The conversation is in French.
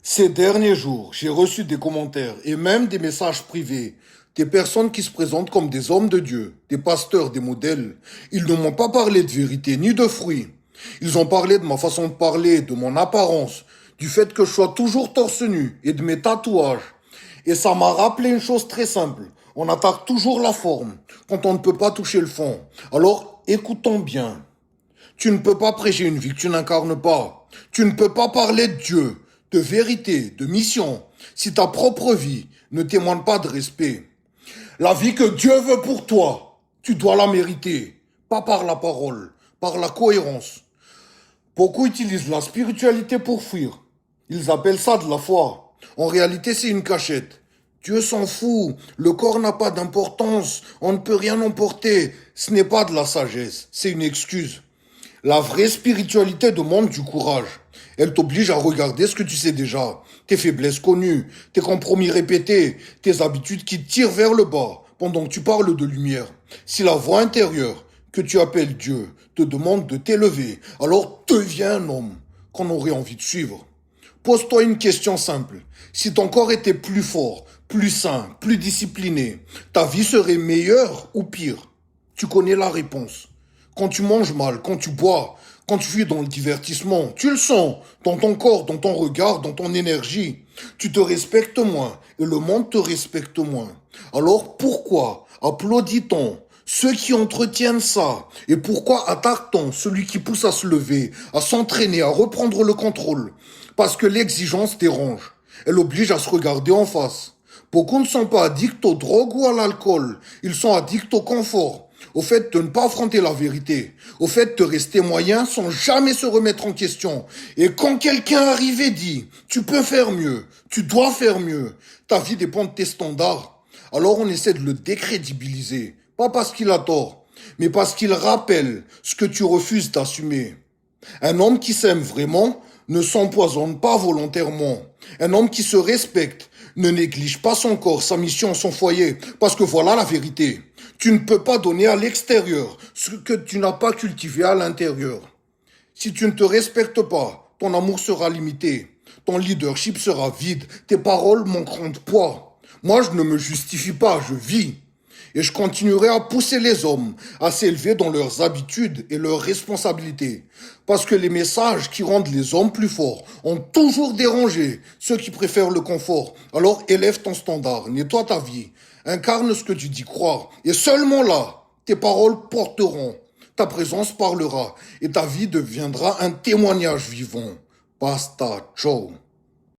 Ces derniers jours, j'ai reçu des commentaires et même des messages privés des personnes qui se présentent comme des hommes de Dieu, des pasteurs, des modèles. Ils ne m'ont pas parlé de vérité ni de fruits. Ils ont parlé de ma façon de parler, de mon apparence, du fait que je sois toujours torse nu et de mes tatouages. Et ça m'a rappelé une chose très simple. On attaque toujours la forme quand on ne peut pas toucher le fond. Alors, écoutons bien. Tu ne peux pas prêcher une vie que tu n'incarnes pas. Tu ne peux pas parler de Dieu, de vérité, de mission, si ta propre vie ne témoigne pas de respect. La vie que Dieu veut pour toi, tu dois la mériter, pas par la parole, par la cohérence. Beaucoup utilisent la spiritualité pour fuir. Ils appellent ça de la foi. En réalité, c'est une cachette. Dieu s'en fout. Le corps n'a pas d'importance. On ne peut rien emporter. Ce n'est pas de la sagesse. C'est une excuse. La vraie spiritualité demande du courage. Elle t'oblige à regarder ce que tu sais déjà. Tes faiblesses connues, tes compromis répétés, tes habitudes qui te tirent vers le bas pendant que tu parles de lumière. Si la voix intérieure que tu appelles Dieu te demande de t'élever, alors deviens un homme qu'on aurait envie de suivre. Pose-toi une question simple. Si ton corps était plus fort, plus sain, plus discipliné, ta vie serait meilleure ou pire? Tu connais la réponse. Quand tu manges mal, quand tu bois, quand tu vis dans le divertissement, tu le sens dans ton corps, dans ton regard, dans ton énergie. Tu te respectes moins et le monde te respecte moins. Alors pourquoi applaudit-on ceux qui entretiennent ça? Et pourquoi attaque-t-on celui qui pousse à se lever, à s'entraîner, à reprendre le contrôle? Parce que l'exigence dérange. Elle oblige à se regarder en face. Beaucoup ne sont pas addicts aux drogues ou à l'alcool. Ils sont addicts au confort, au fait de ne pas affronter la vérité, au fait de rester moyen sans jamais se remettre en question. Et quand quelqu'un arrive et dit « tu peux faire mieux, tu dois faire mieux, ta vie dépend de tes standards », alors on essaie de le décrédibiliser. Pas parce qu'il a tort, mais parce qu'il rappelle ce que tu refuses d'assumer. Un homme qui s'aime vraiment ne s'empoisonne pas volontairement. Un homme qui se respecte ne néglige pas son corps, sa mission, son foyer. Parce que voilà la vérité. Tu ne peux pas donner à l'extérieur ce que tu n'as pas cultivé à l'intérieur. Si tu ne te respectes pas, ton amour sera limité. Ton leadership sera vide. Tes paroles manqueront de poids. Moi, je ne me justifie pas, je vis. Et je continuerai à pousser les hommes à s'élever dans leurs habitudes et leurs responsabilités. Parce que les messages qui rendent les hommes plus forts ont toujours dérangé ceux qui préfèrent le confort. Alors élève ton standard, nettoie ta vie, incarne ce que tu dis croire. Et seulement là, tes paroles porteront, ta présence parlera et ta vie deviendra un témoignage vivant. Basta, ciao.